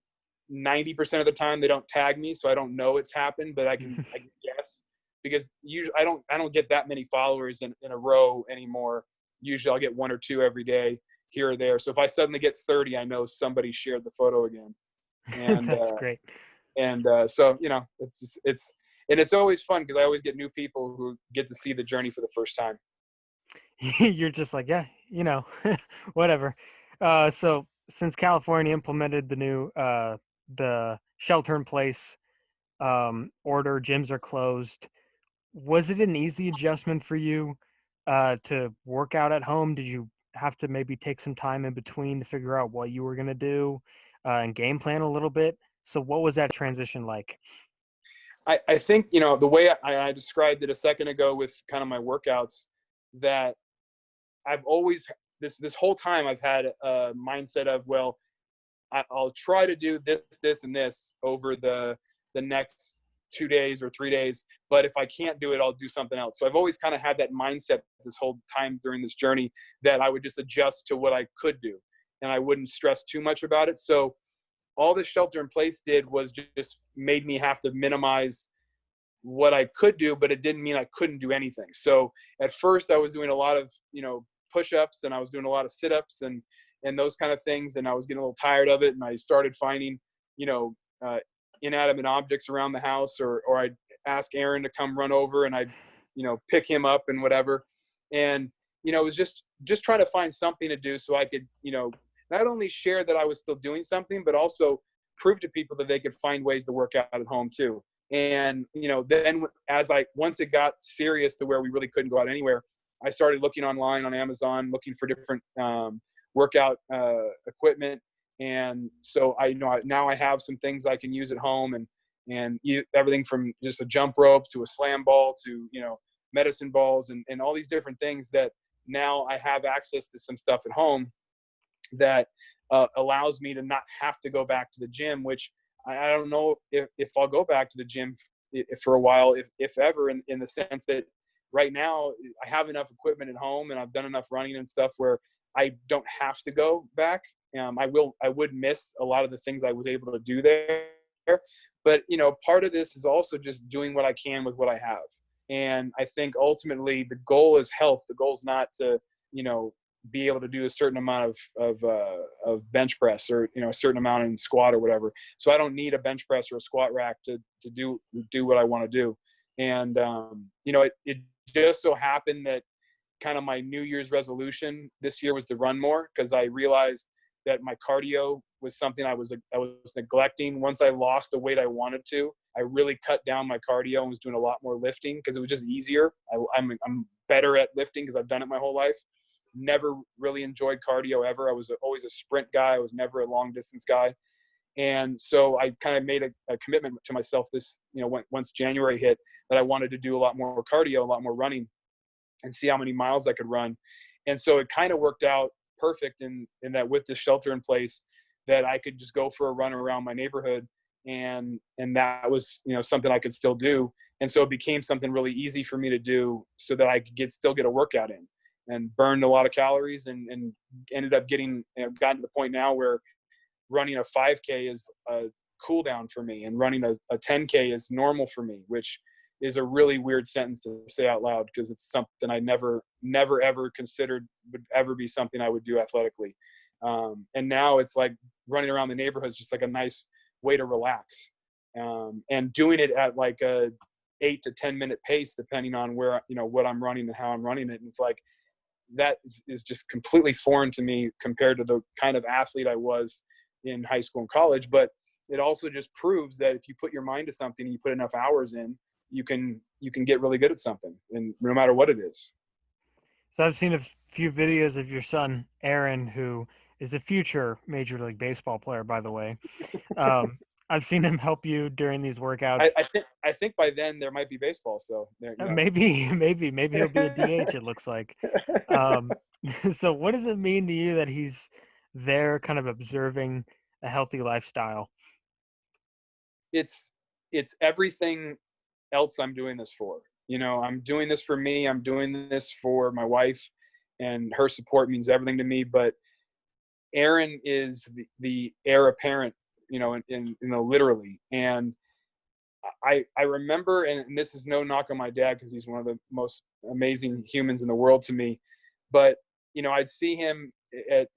90% of the time they don't tag me, so I don't know it's happened, but I can guess, because usually I don't get that many followers in a row anymore. Usually I'll get one or two every day here or there. So if I suddenly get 30, I know somebody shared the photo again. And that's great. so it's always fun, because I always get new people who get to see the journey for the first time. You're just like, yeah, whatever. So since California implemented the new the shelter in place order, gyms are closed. Was it an easy adjustment for you to work out at home? Did you have to maybe take some time in between to figure out what you were going to do and game plan a little bit? So what was that transition like? I think, the way I described it a second ago with kind of my workouts, that I've always, this whole time I've had a mindset of, well, I'll try to do this, and this over the next 2 days or 3 days. But if I can't do it, I'll do something else. So I've always kind of had that mindset this whole time during this journey, that I would just adjust to what I could do, and I wouldn't stress too much about it. So all the shelter in place did was just made me have to minimize what I could do, but it didn't mean I couldn't do anything. So at first I was doing a lot of, push-ups, and I was doing a lot of sit-ups and those kind of things. And I was getting a little tired of it. And I started finding, inanimate objects around the house, or I'd ask Aaron to come run over, and I'd, pick him up and whatever. And, it was just trying to find something to do so I could, not only share that I was still doing something, but also prove to people that they could find ways to work out at home too. And, then once it got serious to where we really couldn't go out anywhere, I started looking online on Amazon, looking for different workout equipment. And so now I have some things I can use at home, and everything from just a jump rope to a slam ball to, medicine balls and all these different things, that now I have access to some stuff at home that allows me to not have to go back to the gym, which I don't know if I'll go back to the gym for a while, if ever, in the sense that right now I have enough equipment at home, and I've done enough running and stuff where I don't have to go back. I would miss a lot of the things I was able to do there. But, part of this is also just doing what I can with what I have. And I think ultimately the goal is health. The goal is not to, be able to do a certain amount of bench press, or, a certain amount in squat or whatever. So I don't need a bench press or a squat rack to do what I want to do. And, it just so happened that kind of my New Year's resolution this year was to run more, because I realized that my cardio was something I was neglecting. Once I lost the weight I wanted to, I really cut down my cardio and was doing a lot more lifting because it was just easier. I'm better at lifting because I've done it my whole life. Never really enjoyed cardio ever. I was always a sprint guy. I was never a long distance guy. And so I kind of made a commitment to myself this, once January hit, that I wanted to do a lot more cardio, a lot more running, and see how many miles I could run. And so it kind of worked out perfect in that with the shelter in place, that I could just go for a run around my neighborhood. And that was, something I could still do. And so it became something really easy for me to do so that I could still get a workout in, and burned a lot of calories, and ended up gotten to the point now where running a 5K is a cool down for me, and running a 10K is normal for me, which is a really weird sentence to say out loud because it's something I never ever considered would ever be something I would do athletically. And now it's like running around the neighborhood is just like a nice way to relax, and doing it at like a 8 to 10 minute pace, depending on where, what I'm running and how I'm running it. And it's like, that is just completely foreign to me compared to the kind of athlete I was in high school and college. But it also just proves that if you put your mind to something and you put enough hours in, you can get really good at something, and no matter what it is. So I've seen a few videos of your son, Aaron, who is a future Major League Baseball player, by the way. I've seen him help you during these workouts. I think by then there might be baseball. So there, Maybe he'll be a DH. It looks like. So what does it mean to you that he's there, kind of observing a healthy lifestyle? It's everything else I'm doing this for. I'm doing this for me. I'm doing this for my wife, and her support means everything to me. But Aaron is the heir apparent, literally. And I remember, and this is no knock on my dad because he's one of the most amazing humans in the world to me, but I'd see him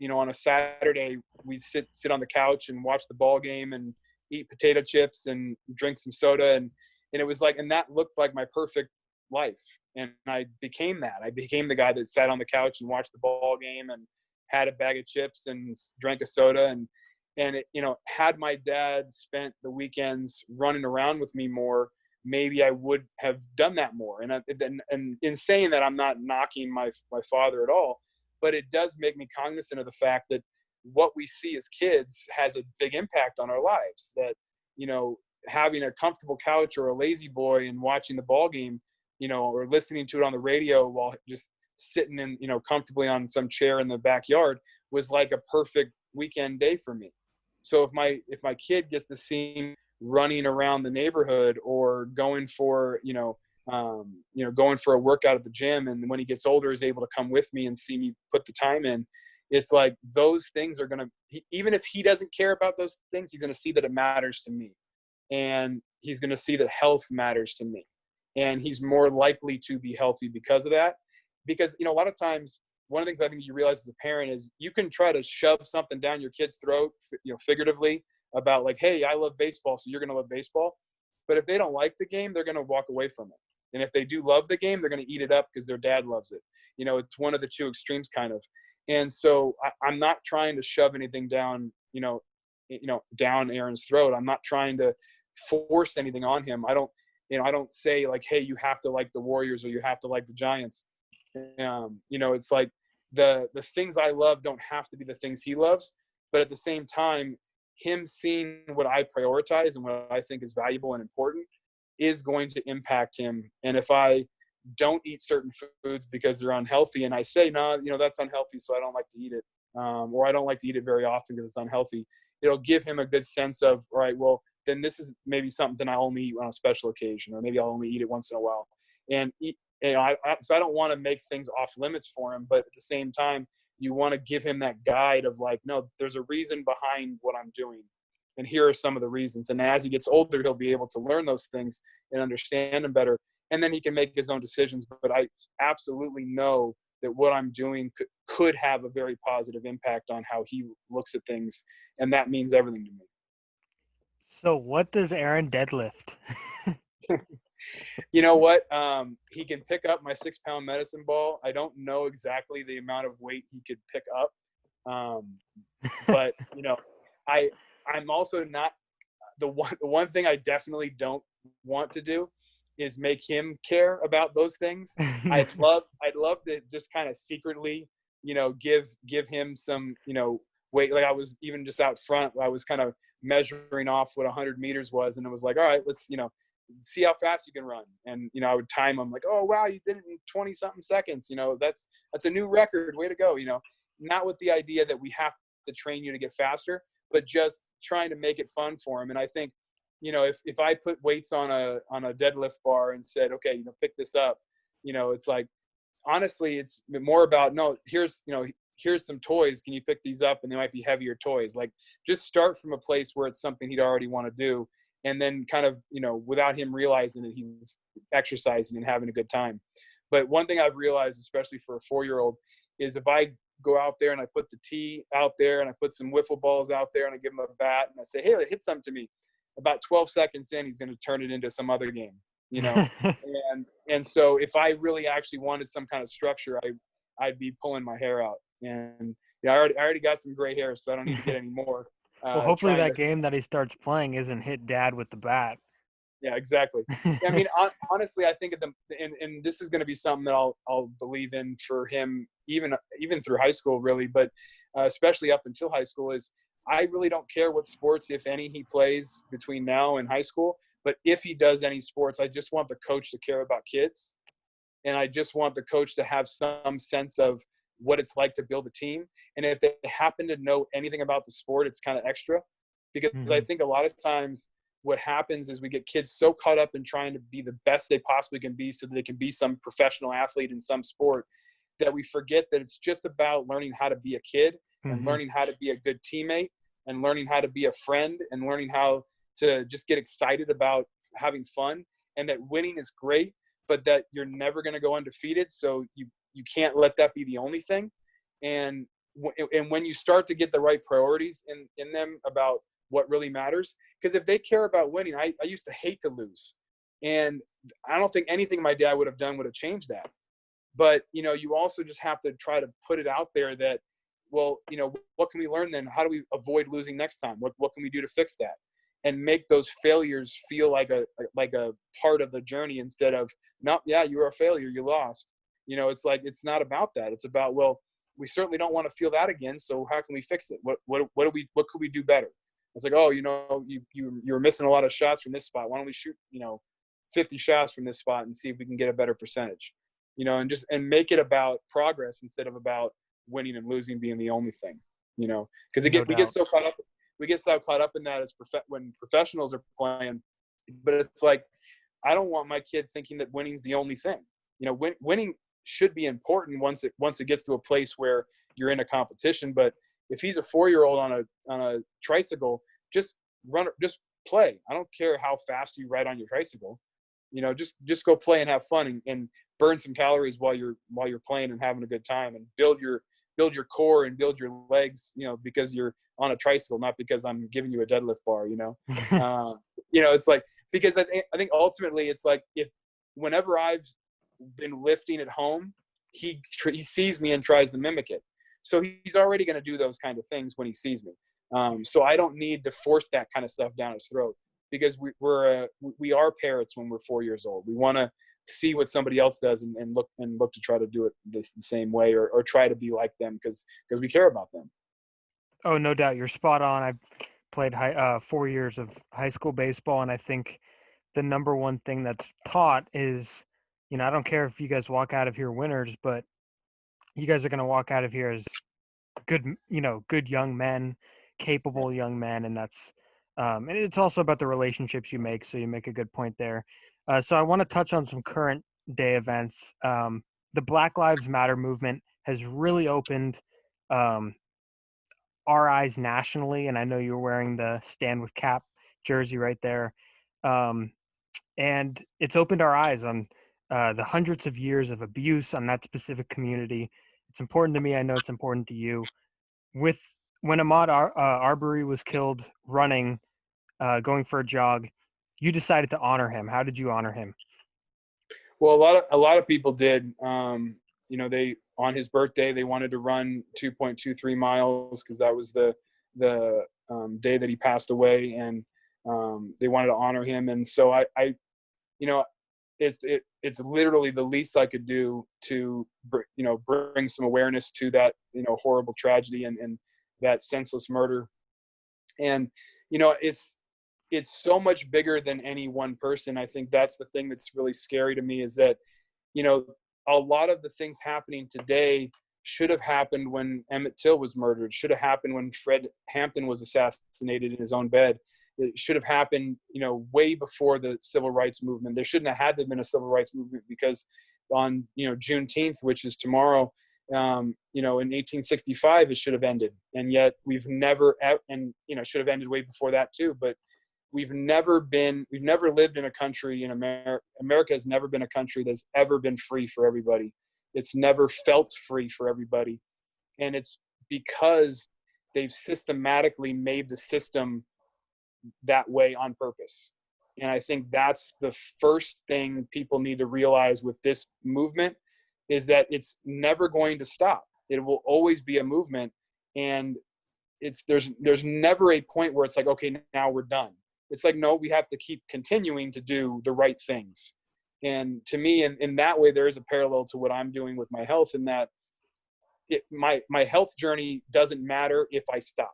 on a Saturday, we'd sit on the couch and watch the ball game and eat potato chips and drink some soda, and it was like, and that looked like my perfect life. And I became that. I became the guy that sat on the couch and watched the ball game and had a bag of chips and drank a soda. And it, had my dad spent the weekends running around with me more, maybe I would have done that more. And in saying that, I'm not knocking my father at all, but it does make me cognizant of the fact that what we see as kids has a big impact on our lives. That, having a comfortable couch or a lazy boy and watching the ball game, or listening to it on the radio while just sitting in, comfortably on some chair in the backyard was like a perfect weekend day for me. So if my kid gets to see me running around the neighborhood, or going for, going for a workout at the gym, and when he gets older is able to come with me and see me put the time in, it's like those things are going to, even if he doesn't care about those things, he's going to see that it matters to me, and he's going to see that health matters to me, and he's more likely to be healthy because of that. Because, a lot of times, one of the things I think you realize as a parent is you can try to shove something down your kid's throat, figuratively, about like, hey, I love baseball, so you're going to love baseball. But if they don't like the game, they're going to walk away from it. And if they do love the game, they're going to eat it up because their dad loves it. It's one of the two extremes, kind of. And so I'm not trying to shove anything down, down Aaron's throat. I'm not trying to force anything on him. I don't say like, hey, you have to like the Warriors or you have to like the Giants. It's like the things I love don't have to be the things he loves, but at the same time, him seeing what I prioritize and what I think is valuable and important is going to impact him. And if I don't eat certain foods because they're unhealthy, and I say, no, that's unhealthy, so I don't like to eat it, or I don't like to eat it very often because it's unhealthy, it'll give him a good sense of, all right, well, then this is maybe something I only eat on a special occasion, or maybe I'll only eat it once in a while. And so I don't want to make things off limits for him, but at the same time, you want to give him that guide of like, no, there's a reason behind what I'm doing, and here are some of the reasons. And as he gets older, he'll be able to learn those things and understand them better, and then he can make his own decisions. But I absolutely know that what I'm doing could have a very positive impact on how he looks at things, and that means everything to me. So what does Aaron deadlift? You know what? He can pick up my 6-pound medicine ball. I don't know exactly the amount of weight he could pick up, Um, but I I'm also not the one thing I definitely don't want to do is make him care about those things. I'd love to just kind of secretly, give him some, weight. Like I was even just out front, I was kind of measuring off what 100 meters was, and it was like, all right, let's, see how fast you can run. And I would time him like, oh wow, you did it in 20 something seconds. That's a new record. Way to go. Not with the idea that we have to train you to get faster, but just trying to make it fun for him. And I think, if I put weights on a deadlift bar and said, okay, pick this up, it's like, honestly, it's more about, no, here's some toys. Can you pick these up? And they might be heavier toys. Like, just start from a place where it's something he'd already want to do. And then kind of, without him realizing that he's exercising and having a good time. But one thing I've realized, especially for a 4-year-old, is if I go out there and I put the tee out there and I put some wiffle balls out there and I give him a bat and I say, hey, hit something to me. About 12 seconds in, he's going to turn it into some other game, and so if I really actually wanted some kind of structure, I'd be pulling my hair out. And I already got some gray hair, so I don't need to get any more. Well, hopefully that game that he starts playing isn't hit dad with the bat. Yeah, exactly. I mean, honestly, I think and this is going to be something that I'll believe in for him, even through high school, really, but especially up until high school, is I really don't care what sports, if any, he plays between now and high school. But if he does any sports, I just want the coach to care about kids, and I just want the coach to have some sense of what it's like to build a team. And if they happen to know anything about the sport, it's kind of extra, because I think a lot of times what happens is we get kids so caught up in trying to be the best they possibly can be so that they can be some professional athlete in some sport, that we forget that it's just about learning how to be a kid and learning how to be a good teammate and learning how to be a friend and learning how to just get excited about having fun, and that winning is great, but that you're never going to go undefeated. So you can't let that be the only thing. And when you start to get the right priorities in them about what really matters, because if they care about winning, I used to hate to lose, and I don't think anything my dad would have done would have changed that. But you also just have to try to put it out there that, well, what can we learn then? How do we avoid losing next time? What can we do to fix that? And make those failures feel like a part of the journey, instead of, no, yeah, you were a failure, you lost. It's like, it's not about that. It's about, well, we certainly don't want to feel that again. So how can we fix it? What could we do better? It's like, oh, you were missing a lot of shots from this spot. Why don't we shoot, 50 shots from this spot and see if we can get a better percentage, and make it about progress instead of about winning and losing being the only thing, because we get so caught up in that as when professionals are playing. But it's like, I don't want my kid thinking that winning's the only thing. Winning should be important once it gets to a place where you're in a competition. But if he's a 4-year-old on a tricycle, just play. I don't care how fast you ride on your tricycle. Just go play and have fun and burn some calories while you're playing and having a good time, and build your core and build your legs, because you're on a tricycle, not because I'm giving you a deadlift bar, it's like, because I think ultimately it's like, if whenever I've been lifting at home, he sees me and tries to mimic it. So he's already going to do those kind of things when he sees me. So I don't need to force that kind of stuff down his throat, because we are parrots when we're 4 years old. We want to see what somebody else does and look to try to do it the same way, or try to be like them, because we care about them. Oh, no doubt. You're spot on. I've played 4 years of high school baseball, and I think the number one thing that's taught is, I don't care if you guys walk out of here winners, but you guys are going to walk out of here as good, good young men, capable young men. And that's, and it's also about the relationships you make. So you make a good point there. So I want to touch on some current day events. The Black Lives Matter movement has really opened our eyes nationally. And I know you're wearing the Stand with Cap jersey right there. And it's opened our eyes on the hundreds of years of abuse on that specific community. It's important to me. I know it's important to you. When Ahmaud Arbery was killed running, going for a jog, you decided to honor him. How did you honor him? Well, a lot of people did. they on his birthday they wanted to run 2.23 miles because that was the day that he passed away, and they wanted to honor him. And so I it's literally the least I could do to bring some awareness to that horrible tragedy and that senseless murder. And it's so much bigger than any one person. I think that's the thing that's really scary to me, is that a lot of the things happening today should have happened when Emmett Till was murdered, should have happened when Fred Hampton was assassinated in his own bed. It should have happened, way before the civil rights movement. There shouldn't have had to have been a civil rights movement, because on, Juneteenth, which is tomorrow, in 1865, it should have ended. And yet we've never, and, should have ended way before that too. But we've never lived in a country in America. America has never been a country that's ever been free for everybody. It's never felt free for everybody. And it's because they've systematically made the system that way on purpose. And I think that's the first thing people need to realize with this movement, is that it's never going to stop. It will always be a movement. And there's never a point where it's like, okay, now we're done. It's like, no, we have to keep continuing to do the right things. And to me, in that way, there is a parallel to what I'm doing with my health, in that my health journey doesn't matter if I stop.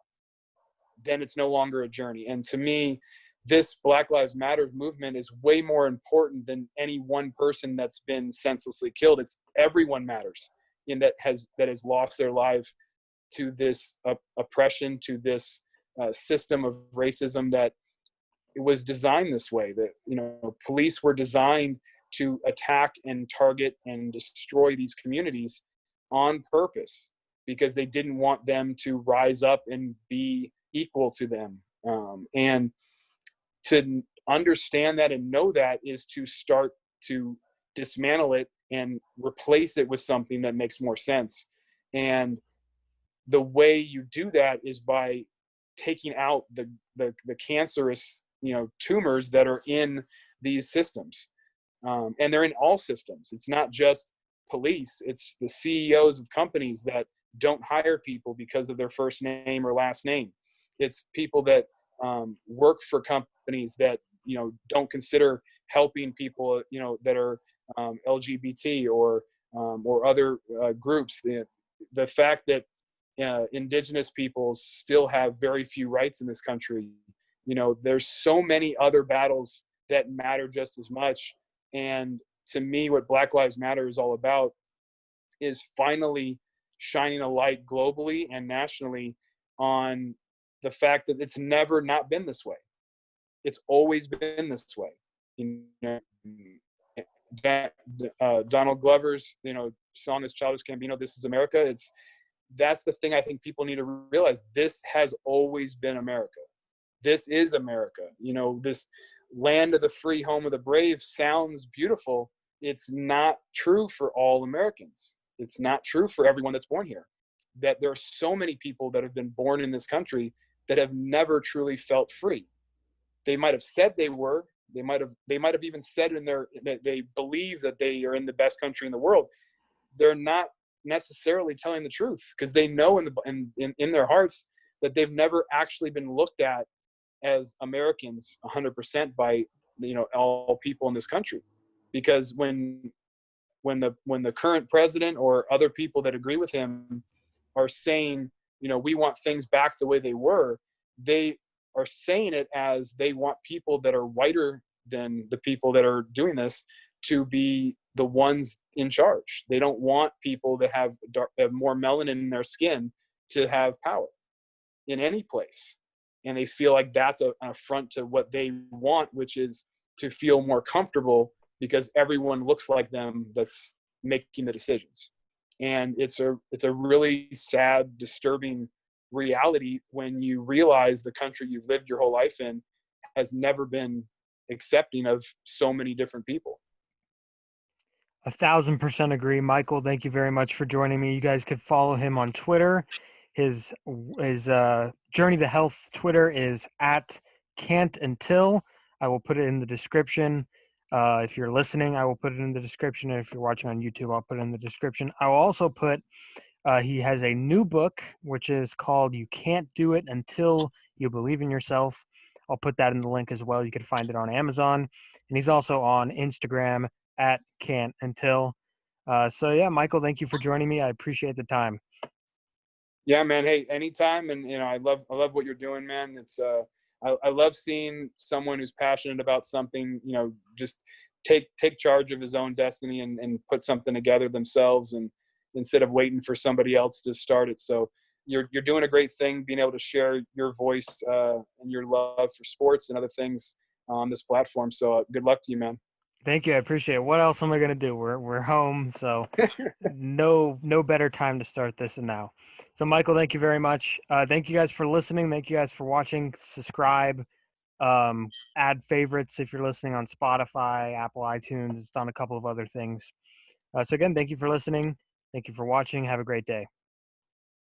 Then it's no longer a journey. And to me, this Black Lives Matter movement is way more important than any one person that's been senselessly killed. It's everyone matters, that has lost their life to this oppression, to this system of racism that it was designed this way. That police were designed to attack and target and destroy these communities on purpose, because they didn't want them to rise up and be equal to them. And to understand that and know that is to start to dismantle it and replace it with something that makes more sense. And the way you do that is by taking out the cancerous tumors that are in these systems. And they're in all systems. It's not just police. It's the CEOs of companies that don't hire people because of their first name or last name. It's people that work for companies that don't consider helping people that are LGBT or other groups. The fact that indigenous peoples still have very few rights in this country. There's so many other battles that matter just as much. And to me, what Black Lives Matter is all about is finally shining a light globally and nationally on the fact that it's never not been this way. It's always been this way. Donald Glover's, song is Childish Gambino, "This is America." That's the thing I think people need to realize. This has always been America. This is America. This land of the free, home of the brave sounds beautiful. It's not true for all Americans. It's not true for everyone that's born here. That there are so many people that have been born in this country that have never truly felt free. They might have said they were. They might have even said that they believe that they are in the best country in the world. They're not necessarily telling the truth, because they know in their hearts that they've never actually been looked at as Americans 100% by all people in this country. Because when the current president or other people that agree with him are saying, we want things back the way they were, they are saying it as they want people that are whiter than the people that are doing this to be the ones in charge. They don't want people that have more melanin in their skin to have power in any place. And they feel like that's an affront to what they want, which is to feel more comfortable because everyone looks like them that's making the decisions. And it's a really sad, disturbing reality when you realize the country you've lived your whole life in has never been accepting of so many different people. 1,000% agree. Michael, thank you very much for joining me. You guys could follow him on Twitter. His Journey to Health Twitter is @Can'tUntil. I will put it in the description. If you're listening, I will put it in the description. And if you're watching on YouTube, I'll put it in the description. I will also put, he has a new book, which is called You Can't Do It Until You Believe in Yourself. I'll put that in the link as well. You can find it on Amazon. And he's also on Instagram at Can't Until. So yeah, Michael, thank you for joining me. I appreciate the time. Yeah, man. Hey, anytime. And I love what you're doing, man. It's I love seeing someone who's passionate about something, just take charge of his own destiny and put something together themselves, and instead of waiting for somebody else to start it. So you're doing a great thing, being able to share your voice and your love for sports and other things on this platform. So good luck to you, man. Thank you. I appreciate it. What else am I gonna do? We're home, so no better time to start this than now. So Michael, thank you very much. Thank you guys for listening. Thank you guys for watching. Subscribe, add favorites if you're listening on Spotify, Apple iTunes. It's on a couple of other things. So again, thank you for listening. Thank you for watching. Have a great day.